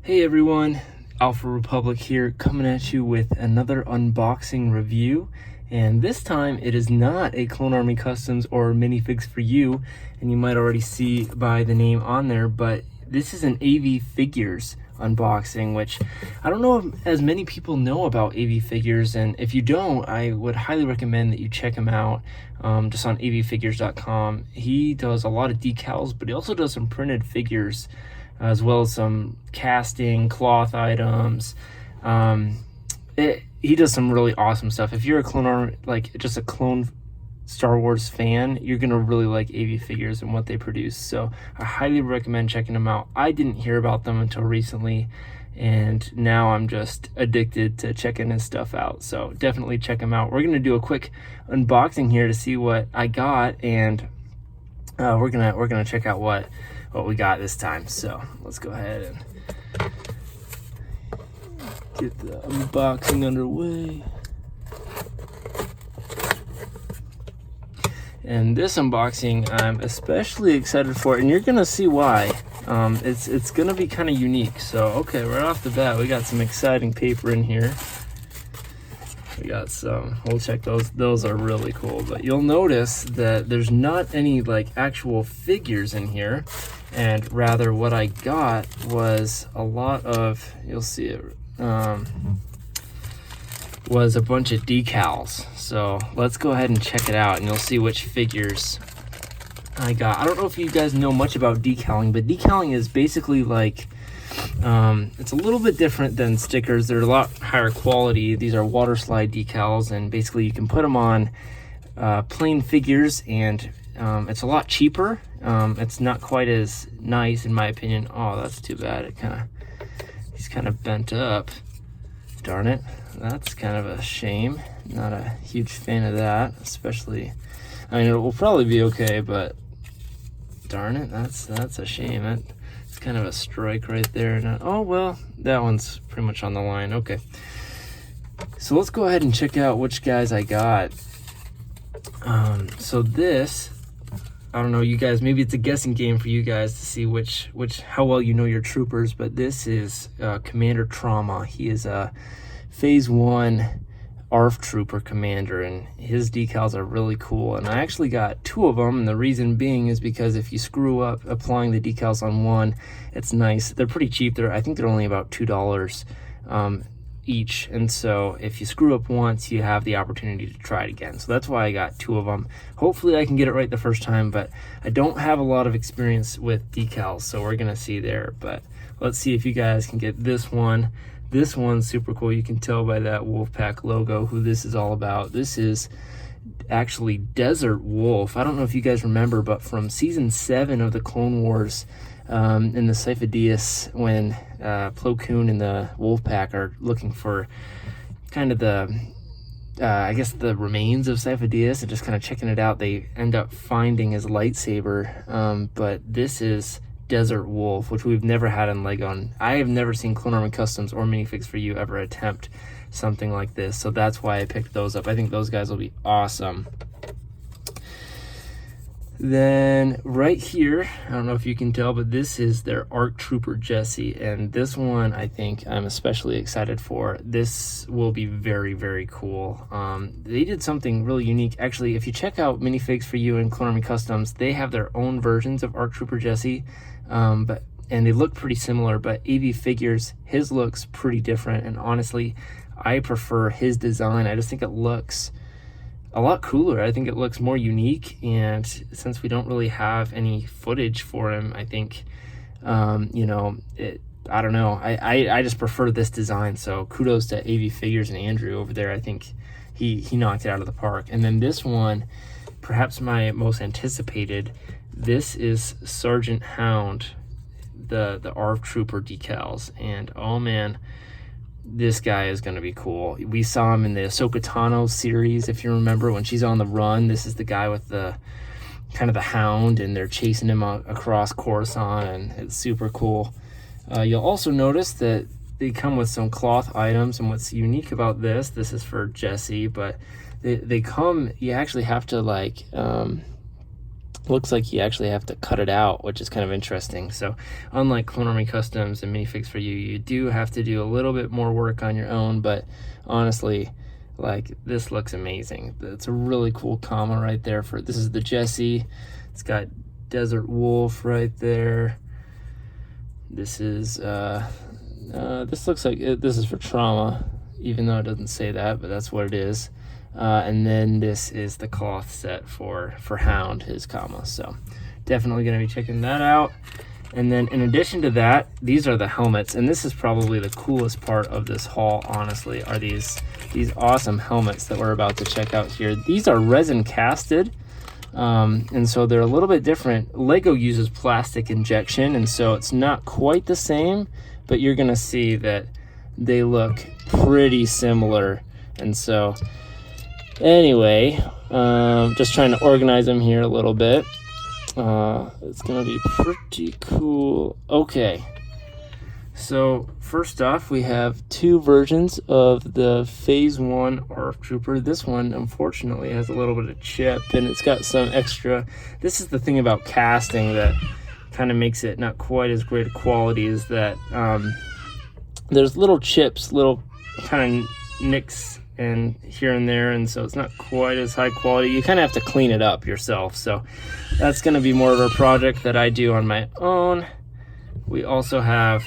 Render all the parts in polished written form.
Hey everyone, Alpha Republic here, coming at you with another unboxing review. And this time it is not a Clone Army Customs or minifigs for you, and you might already see by the name on there, but this is an AV Figures unboxing, which I don't know if as many people know about AV Figures, and if you don't, I would highly recommend that you check him out just on avfigures.com. He does a lot of decals, but he also does some printed figures as well as some casting, cloth items. He does some really awesome stuff. If you're a Clone just a Clone Star Wars fan, you're gonna really like AV Figures and what they produce. So I highly recommend checking them out. I didn't hear about them until recently, and now I'm just addicted to checking his stuff out. So definitely check him out. We're gonna do a quick unboxing here to see what I got, and we're gonna check out what we got this time. So let's go ahead and get the unboxing underway. And this unboxing I'm especially excited for, and you're gonna see why. It's gonna be kind of unique. So okay, right off the bat, we got some exciting paper in here. We got some, we'll check those. Those are really cool, but you'll notice that there's not any like actual figures in here, and rather what I got was a lot of, you'll see it, was a bunch of decals. So let's go ahead and check it out, and you'll see which figures I got. I don't know if you guys know much about decaling, but decaling is basically like, it's a little bit different than stickers. They're a lot higher quality. These are water slide decals, and basically you can put them on plain figures, and it's a lot cheaper. It's not quite as nice in my opinion. Oh, that's too bad. He's kind of bent up. Darn it. That's kind of a shame. Not a huge fan of that, especially, I mean, it will probably be okay, but darn it, that's a shame. It's kind of a strike right there. Oh, well, that one's pretty much on the line. Okay. So let's go ahead and check out which guys I got. So this, I don't know, you guys, maybe it's a guessing game for you guys to see how well you know your troopers, but this is Commander Trauma. He is a Phase 1 ARF Trooper Commander, and his decals are really cool. And I actually got 2 of them, and the reason being is because if you screw up applying the decals on one, it's nice. They're pretty cheap. I think they're only about $2 each, and so if you screw up once, you have the opportunity to try it again. So that's why I got 2 of them. Hopefully I can get it right the first time, but I don't have a lot of experience with decals, so we're gonna see there. But let's see if you guys can get this one. This one's super cool. You can tell by that Wolfpack logo who this is all about. This is actually Desert Wolf. I don't know if you guys remember, but from season 7 of the Clone Wars, in the Sifo-Dyas, when Plo Koon and the Wolfpack are looking for kind of the, I guess the remains of Sifo-Dyas and just kind of checking it out, they end up finding his lightsaber. But this is Desert Wolf, which we've never had in LEGO. I have never seen Clone Army Customs or Minifigs for You ever attempt something like this, so that's why I picked those up. I think those guys will be awesome. Then right here, I don't know if you can tell, but this is their ARC Trooper Jesse, and this one I think I'm especially excited for. This will be very, very cool. They did something really unique. Actually, if you check out Minifigs for You and Clone Army Customs, they have their own versions of ARC Trooper Jesse, and they look pretty similar, but AV Figures, his looks pretty different, and honestly, I prefer his design. I just think it looks a lot cooler. I think it looks more unique, and since we don't really have any footage for him, I think, you know, I don't know. I just prefer this design, so kudos to AV Figures and Andrew over there. I think he knocked it out of the park. And then this one, perhaps my most anticipated, this is Sergeant Hound, the ARF Trooper decals, and oh man, this guy is going to be cool. We saw him in the Ahsoka Tano series, if you remember, when she's on the run. This is the guy with the kind of the hound, and they're chasing him across Coruscant, and it's super cool. You'll also notice that they come with some cloth items, and what's unique about this is for Jesse, but they come, you actually have to like looks like you actually have to cut it out, which is kind of interesting. So unlike Clone Army Customs and Minifigs For You, you do have to do a little bit more work on your own, but honestly, like, this looks amazing. It's a really cool comma right there. This is the Jesse. It's got Desert Wolf right there. This is this looks like this is for Trauma, even though it doesn't say that, but that's what it is. And then this is the cloth set for Hound, his comma. So definitely going to be checking that out. And then in addition to that, these are the helmets, and this is probably the coolest part of this haul, honestly, are these awesome helmets that we're about to check out here. These are resin casted, and so they're a little bit different. Lego uses plastic injection, and so it's not quite the same, but you're gonna see that they look pretty similar. And so anyway, just trying to organize them here a little bit. It's gonna be pretty cool. Okay, so first off, we have two versions of the Phase 1 ARF Trooper. This one, unfortunately, has a little bit of chip, and it's got some extra. This is the thing about casting that kind of makes it not quite as great a quality, is that there's little chips, little kind of nicks and here and there, and so it's not quite as high quality. You kind of have to clean it up yourself, so that's going to be more of a project that I do on my own. We also have,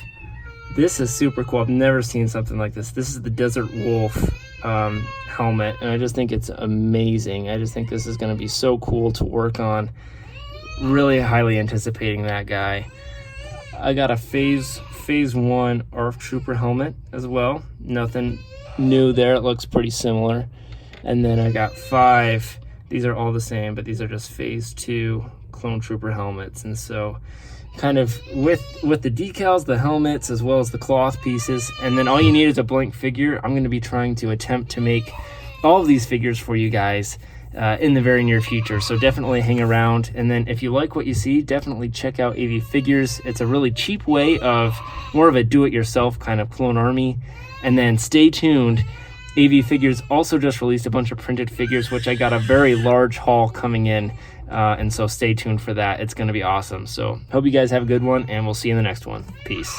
this is super cool. I've never seen something like this. This is the Desert Wolf helmet, and I just think it's amazing. I just think this is going to be so cool to work on. Really highly anticipating that guy. I got a Phase 1 ARF Trooper helmet as well. Nothing new there. It looks pretty similar. And then I got 5. These are all the same, but these are just Phase 2 Clone Trooper helmets. And so kind of with the decals, the helmets, as well as the cloth pieces, and then all you need is a blank figure. I'm going to be trying to attempt to make all of these figures for you guys in the very near future, so definitely hang around. And then if you like what you see, definitely check out AV Figures. It's a really cheap way of more of a do-it-yourself kind of Clone Army. And then stay tuned, AV Figures also just released a bunch of printed figures, which I got a very large haul coming in, and so stay tuned for that. It's going to be awesome. So hope you guys have a good one, and we'll see you in the next one. Peace.